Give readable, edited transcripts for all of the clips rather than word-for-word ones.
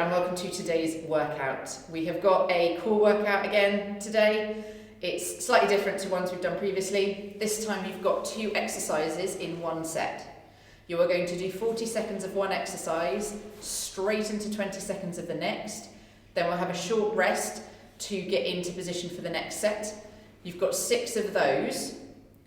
and welcome to today's workout. We have got a core workout again today. It's slightly different to ones we've done previously. This time you've got 2 exercises in one set. You are going to do 40 seconds of one exercise, straight into 20 seconds of the next. Then we'll have a short rest to get into position for the next set. You've got 6 of those.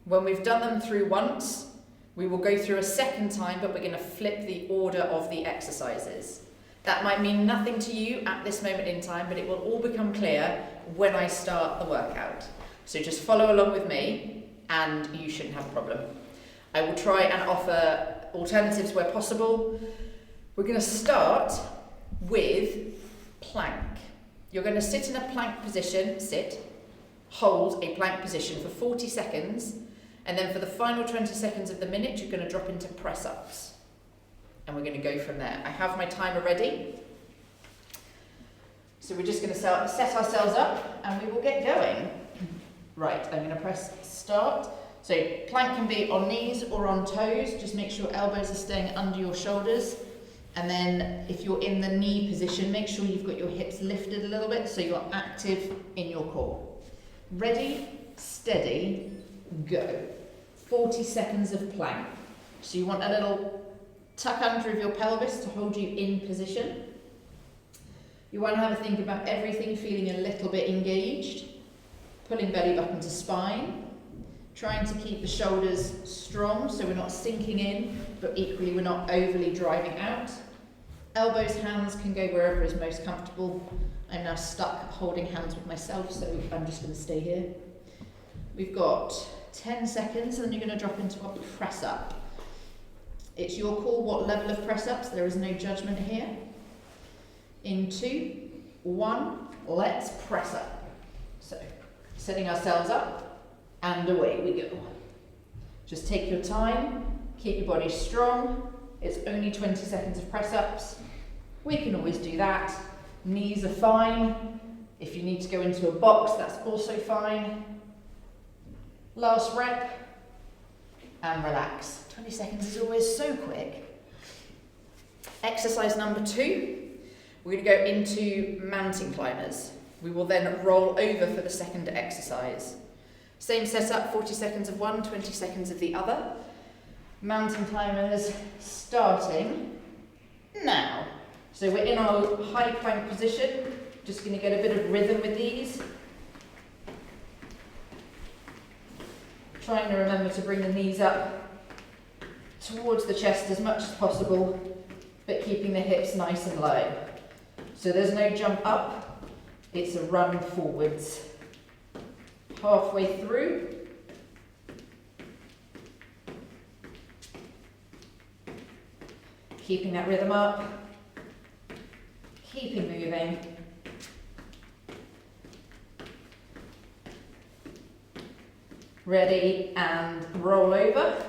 When we've done them through once, we will go through a second time, but we're going to flip the order of the exercises. That might mean nothing to you at this moment in time, but it will all become clear when I start the workout. So just follow along with me and you shouldn't have a problem. I will try and offer alternatives where possible. We're going to start with plank. You're going to sit in a plank position, hold a plank position for 40 seconds, and then for the final 20 seconds of the minute, you're going to drop into press-ups. And we're going to go from there. I have my timer ready. So we're just going to set ourselves up and we will get going. Right, I'm going to press start. So plank can be on knees or on toes. Just make sure elbows are staying under your shoulders. And then if you're in the knee position, make sure you've got your hips lifted a little bit so you're active in your core. Ready, steady, go. 40 seconds of plank. So you want a little tuck under of your pelvis to hold you in position. You want to have a think about everything feeling a little bit engaged. Pulling belly button to spine. Trying to keep the shoulders strong so we're not sinking in, but equally we're not overly driving out. Elbows, hands can go wherever is most comfortable. I'm now stuck holding hands with myself, so I'm just going to stay here. We've got 10 seconds and then you're going to drop into a press up. It's your call what level of press-ups, there is no judgment here. In 2, 1, let's press up. So, setting ourselves up, and away we go. Just take your time, keep your body strong. It's only 20 seconds of press-ups. We can always do that. Knees are fine. If you need to go into a box, that's also fine. Last rep, and relax. 20 seconds is always so quick. Exercise number 2, we're going to go into mountain climbers. We will then roll over for the second exercise. Same setup, 40 seconds of one, 20 seconds of the other. Mountain climbers starting now. So we're in our high plank position, just going to get a bit of rhythm with these. Trying to remember to bring the knees up towards the chest as much as possible, but keeping the hips nice and low. So there's no jump up, it's a run forwards. Halfway through. Keeping that rhythm up, keeping moving. Ready and roll over.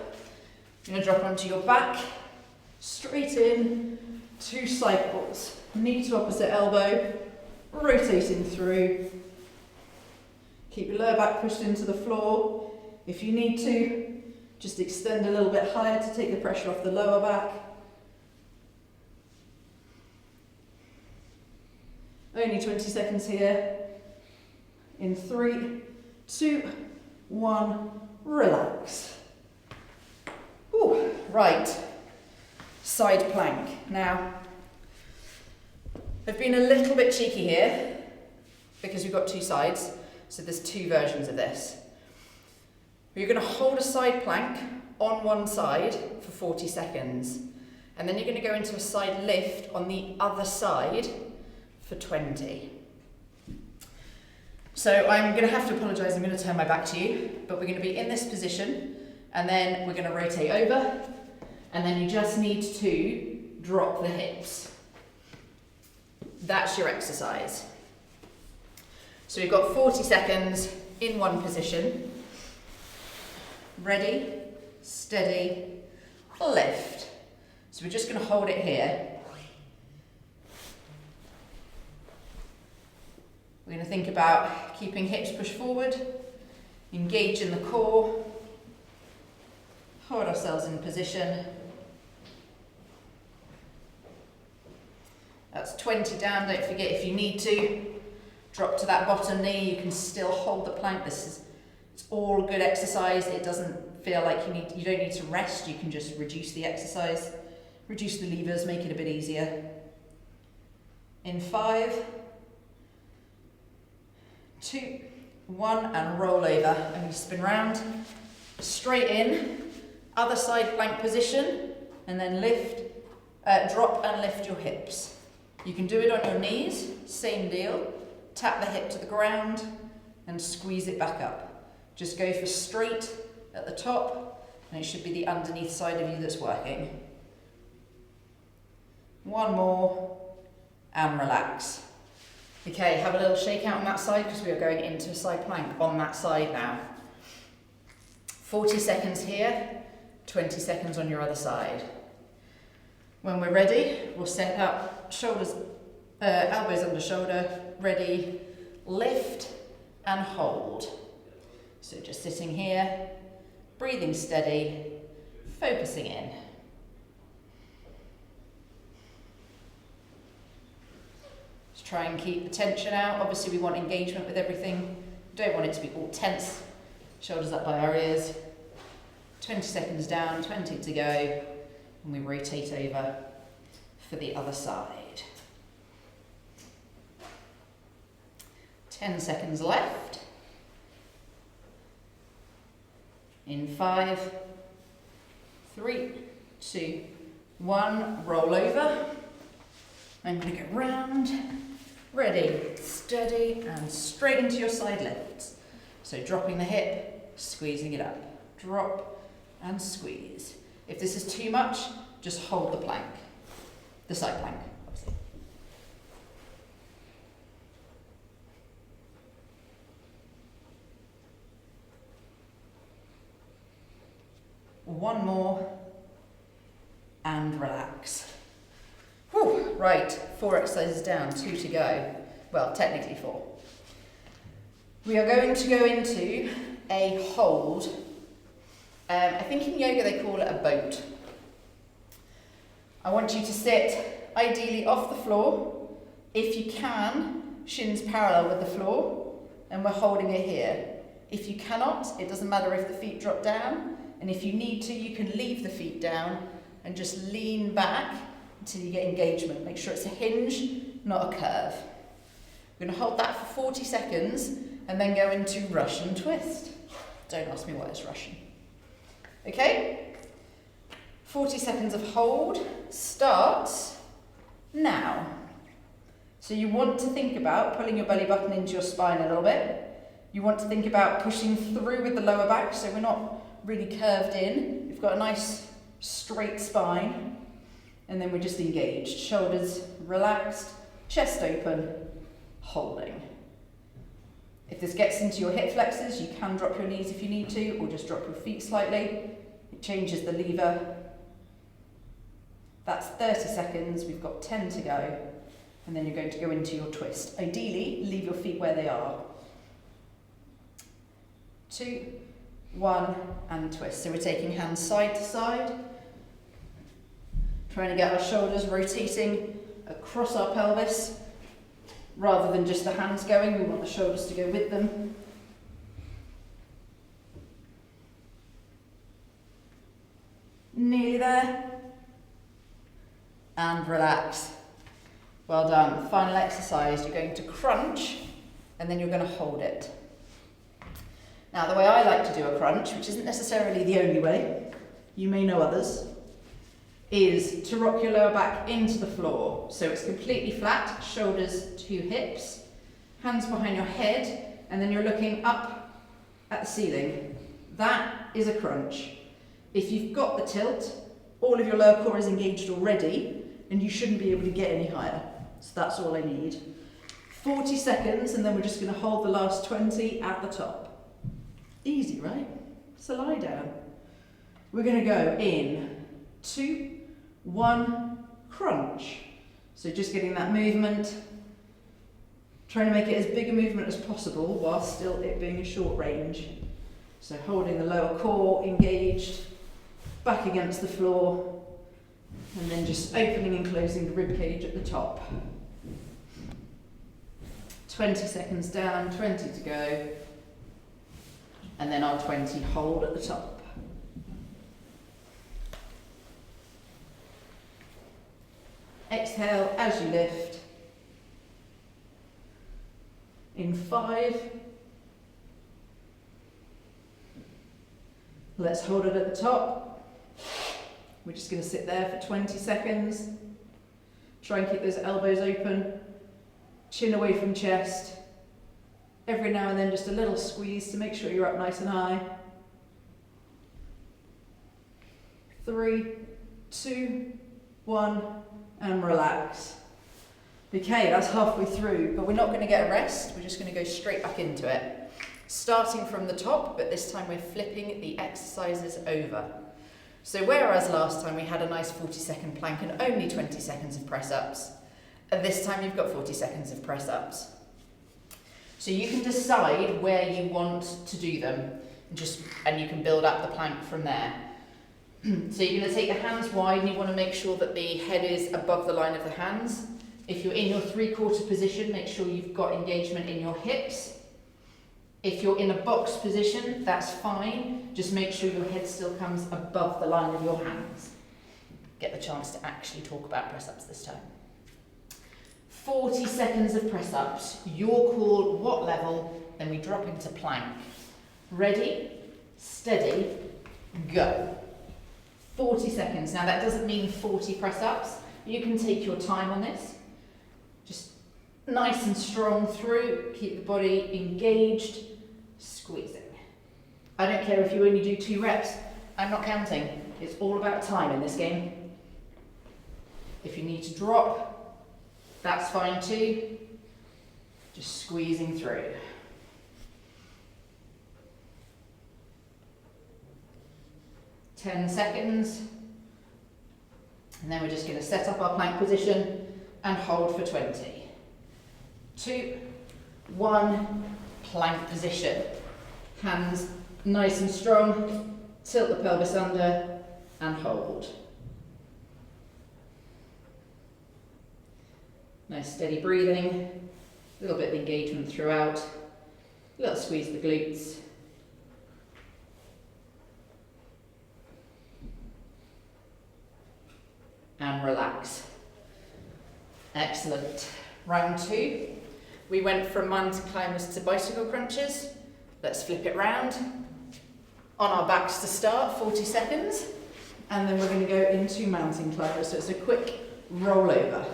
You're going to drop onto your back, straight in, 2 cycles. Knee to opposite elbow, rotating through. Keep your lower back pushed into the floor. If you need to, just extend a little bit higher to take the pressure off the lower back. Only 20 seconds here. In 3, 2, 1, relax. Ooh, right, side plank. Now, I've been a little bit cheeky here because we've got 2 sides, so there's 2 versions of this. You're going to hold a side plank on one side for 40 seconds, and then you're going to go into a side lift on the other side for 20. So I'm going to have to apologise, I'm going to turn my back to you, but we're going to be in this position, and then we're going to rotate over, and then you just need to drop the hips. That's your exercise. So we've got 40 seconds in one position. Ready, steady, lift. So we're just going to hold it here. We're going to think about keeping hips pushed forward, engage in the core, hold ourselves in position. That's That's 20 down. Don't forget, if you need to, drop to that bottom knee. You can still hold the plank. It's all good exercise. It doesn't feel like you don't need to rest. You can just reduce the exercise, reduce the levers, make it a bit easier. In 5, 2, 1, and roll over. And you spin round, straight in, other side plank position, and then lift, drop and lift your hips. You can do it on your knees, same deal. Tap the hip to the ground and squeeze it back up. Just go for straight at the top, and it should be the underneath side of you that's working. 1 more, and relax. Okay, have a little shake out on that side because we are going into a side plank on that side now. 40 seconds here, 20 seconds on your other side. When we're ready, we'll set up shoulders, elbows under shoulder, ready, lift and hold. So just sitting here, breathing steady, focusing in. Just try and keep the tension out. Obviously we want engagement with everything. We don't want it to be all tense. Shoulders up by our ears. 20 seconds down, 20 to go, and we rotate over for the other side. 10 seconds left. In 5, 3, 2, 1, roll over. I'm going to go round, ready, steady, and straight into your side lifts. So dropping the hip, squeezing it up. Drop and squeeze. If this is too much, just hold the plank, the side plank, obviously. One more, and relax. Whew, right, 4 exercises down, 2 to go. Well, technically 4. We are going to go into a hold. I think in yoga they call it a boat. I want you to sit ideally off the floor. If you can, shins parallel with the floor, and we're holding it here. If you cannot, it doesn't matter if the feet drop down, and if you need to, you can leave the feet down and just lean back until you get engagement. Make sure it's a hinge, not a curve. We're going to hold that for 40 seconds and then go into Russian twist. Don't ask me why it's Russian. Okay? 40 seconds of hold starts now. So you want to think about pulling your belly button into your spine a little bit. You want to think about pushing through with the lower back so we're not really curved in. We've got a nice straight spine. And then we're just engaged. Shoulders relaxed, chest open, holding. If this gets into your hip flexors, you can drop your knees if you need to, or just drop your feet slightly. It changes the lever. That's 30 seconds, we've got 10 to go, and then you're going to go into your twist. Ideally, leave your feet where they are. 2, 1, and twist. So we're taking hands side to side, trying to get our shoulders rotating across our pelvis, rather than just the hands going. We want the shoulders to go with them. Nearly there. And relax. Well done. Final exercise, you're going to crunch and then you're going to hold it. Now the way I like to do a crunch, which isn't necessarily the only way, you may know others, is to rock your lower back into the floor. So it's completely flat, shoulders to hips, hands behind your head, and then you're looking up at the ceiling. That is a crunch. If you've got the tilt, all of your lower core is engaged already, and you shouldn't be able to get any higher. So that's all I need. 40 seconds, and then we're just going to hold the last 20 at the top. Easy, right? It's a lie down. We're going to go in 2, 1, crunch. So just getting that movement, trying to make it as big a movement as possible while still it being a short range. So holding the lower core engaged, back against the floor, and then just opening and closing the rib cage at the top. 20 seconds down, 20 to go. And then our 20 hold at the top. Exhale as you lift. In 5. Let's hold it at the top. We're just going to sit there for 20 seconds. Try and keep those elbows open. Chin away from chest. Every now and then just a little squeeze to make sure you're up nice and high. 3, 2, 1, and relax. Okay, that's halfway through, but we're not going to get a rest. We're just going to go straight back into it. Starting from the top, but this time we're flipping the exercises over. So whereas last time we had a nice 40-second plank and only 20 seconds of press-ups, this time you've got 40 seconds of press-ups. So you can decide where you want to do them, and you can build up the plank from there. So you're going to take the hands wide and you want to make sure that the head is above the line of the hands. If you're in your 3/4 position, make sure you've got engagement in your hips. If you're in a box position, that's fine. Just make sure your head still comes above the line of your hands. Get the chance to actually talk about press-ups this time. 40 seconds of press-ups. Your call, what level, then we drop into plank. Ready, steady, go. 40 seconds. Now that doesn't mean 40 press-ups. You can take your time on this. Just nice and strong through, keep the body engaged, squeezing. I don't care if you only do 2 reps, I'm not counting. It's all about time in this game. If you need to drop, that's fine too. Just squeezing through. Ten seconds. And then we're just going to set up our plank position and hold for 20. 2, 1, plank position. Hands nice and strong, tilt the pelvis under and hold. Nice steady breathing, a little bit of engagement throughout, a little squeeze of the glutes. And relax. Excellent. Round 2. We went from mountain climbers to bicycle crunches. Let's flip it round. On our backs to start, 40 seconds. And then we're going to go into mountain climbers. So it's a quick roll over.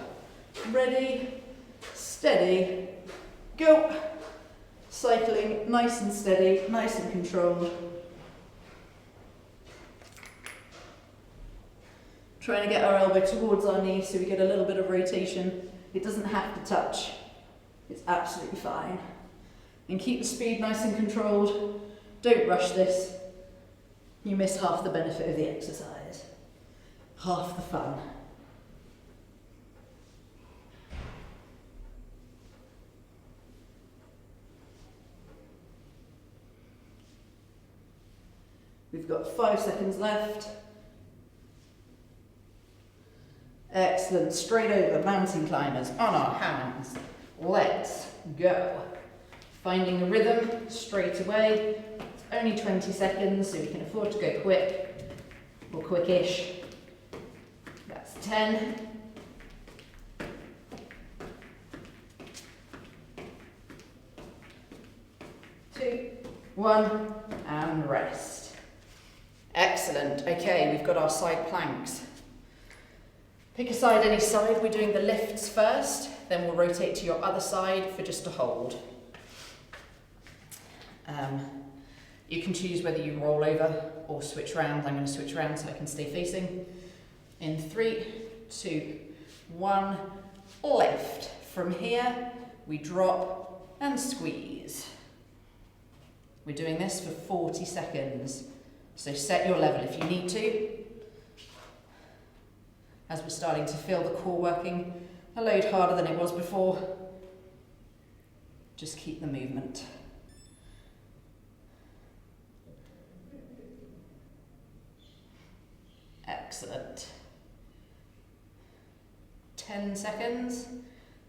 Ready, steady, go. Cycling nice and steady, nice and controlled. Trying to get our elbow towards our knee so we get a little bit of rotation. It doesn't have to touch. It's absolutely fine. And keep the speed nice and controlled. Don't rush this. You miss half the benefit of the exercise. Half the fun. We've got 5 seconds left. Excellent. Straight over, mountain climbers on our hands. Let's go. Finding the rhythm straight away. It's only 20 seconds, so we can afford to go quick or quickish. That's 10. 2, 1, and rest. Excellent. Okay, we've got our side planks. Pick a side, any side. We're doing the lifts first, then we'll rotate to your other side for just a hold. You can choose whether you roll over or switch round. I'm going to switch round so I can stay facing. In 3, 2, 1, lift. From here, we drop and squeeze. We're doing this for 40 seconds. So set your level if you need to. As we're starting to feel the core working a load harder than it was before, just keep the movement. Excellent. 10 seconds.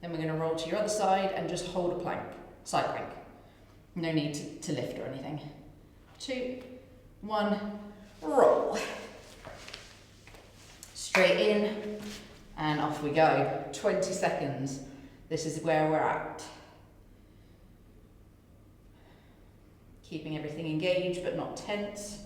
Then we're going to roll to your other side and just hold a plank, side plank. No need to lift or anything. 2, 1, roll. Straight in and off we go. 20 seconds. This is where we're at. Keeping everything engaged but not tense.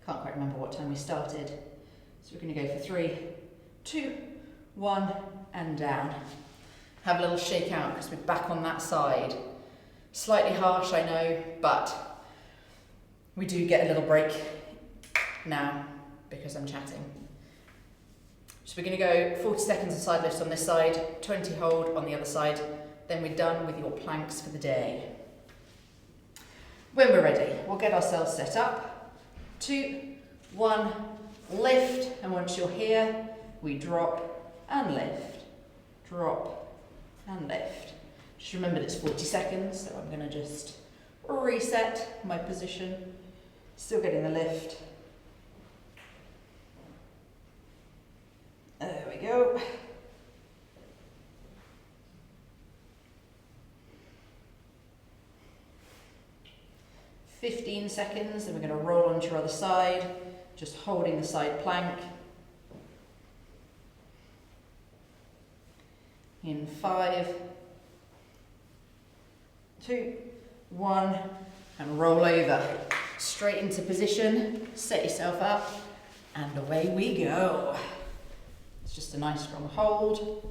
Can't quite remember what time we started. So we're going to go for 3, 2, 1 and down. Have a little shake out because we're back on that side. Slightly harsh, I know, but we do get a little break now because I'm chatting. So we're going to go 40 seconds of side lifts on this side, 20 hold on the other side, then we're done with your planks for the day. When we're ready, we'll get ourselves set up. 2, 1, lift, and once you're here, we drop and lift, drop and lift. Just remember it's 40 seconds, so I'm going to just reset my position, still getting the lift. There we go. "15 seconds, then we're going to roll onto your other side, just holding the side plank. In 5, 2, 1, and roll over. Straight into position, set yourself up, and away we go. It's just a nice strong hold.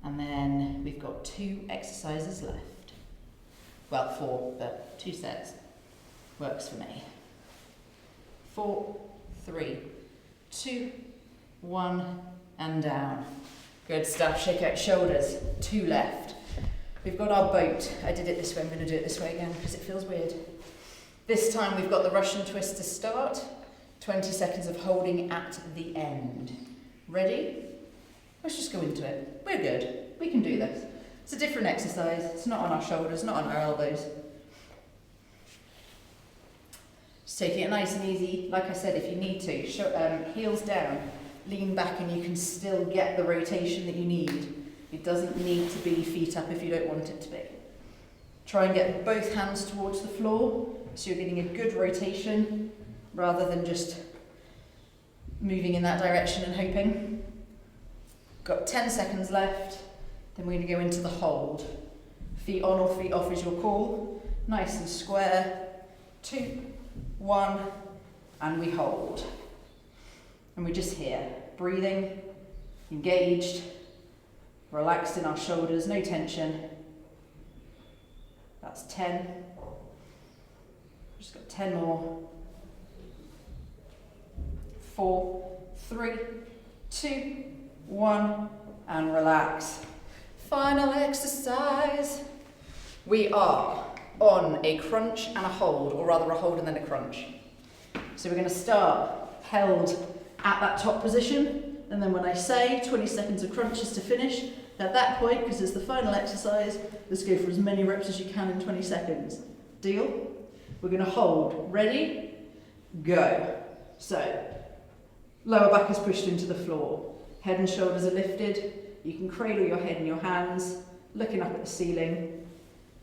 And then we've got 2 exercises left. Well, 4, but 2 sets works for me. 4, 3, 2, 1, and down. Good stuff. Shake out shoulders. 2 left. We've got our boat. I did it this way. I'm going to do it this way again because it feels weird. This time we've got the Russian twist to start. 20 seconds of holding at the end. Ready? Let's just go into it. We're good. We can do this. It's a different exercise. It's not on our shoulders, not on our elbows. Just taking it nice and easy. Like I said, if you need to, heels down, lean back, and you can still get the rotation that you need. It doesn't need to be feet up if you don't want it to be. Try and get both hands towards the floor so you're getting a good rotation rather than just moving in that direction and hoping. Got 10 seconds left. Then we're going to go into the hold. Feet on or feet off is your call. Nice and square. 2, 1, and we hold. And we're just here, breathing, engaged, relaxed in our shoulders, no tension. That's 10. Just got 10 more. 4, 3, 2, 1, and relax. Final exercise. We are on a crunch and a hold, or rather a hold and then a crunch. So we're going to start held at that top position, and then when I say 20 seconds of crunches to finish, at that point, because it's the final exercise, let's go for as many reps as you can in 20 seconds. Deal? We're going to hold. Ready? Go. So, lower back is pushed into the floor. Head and shoulders are lifted. You can cradle your head in your hands, looking up at the ceiling,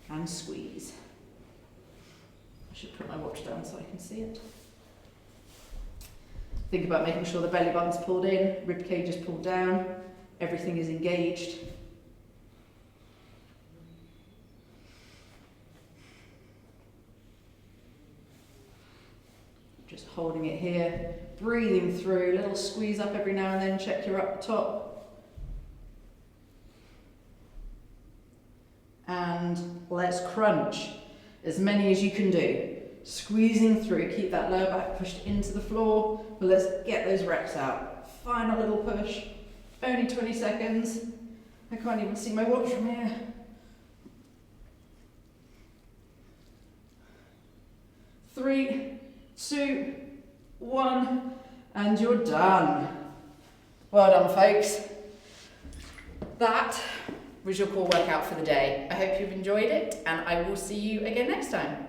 and squeeze. I should put my watch down so I can see it. Think about making sure the belly button's pulled in, rib cage is pulled down, everything is engaged. Just holding it here, breathing through, little squeeze up every now and then, check you're up the top. And let's crunch, as many as you can do. Squeezing through, keep that lower back pushed into the floor, but let's get those reps out. Final little push, only 20 seconds. I can't even see my watch from here. 3, 2, 1, and you're done. Well done, folks. That was your core workout for the day. I hope you've enjoyed it, and I will see you again next time.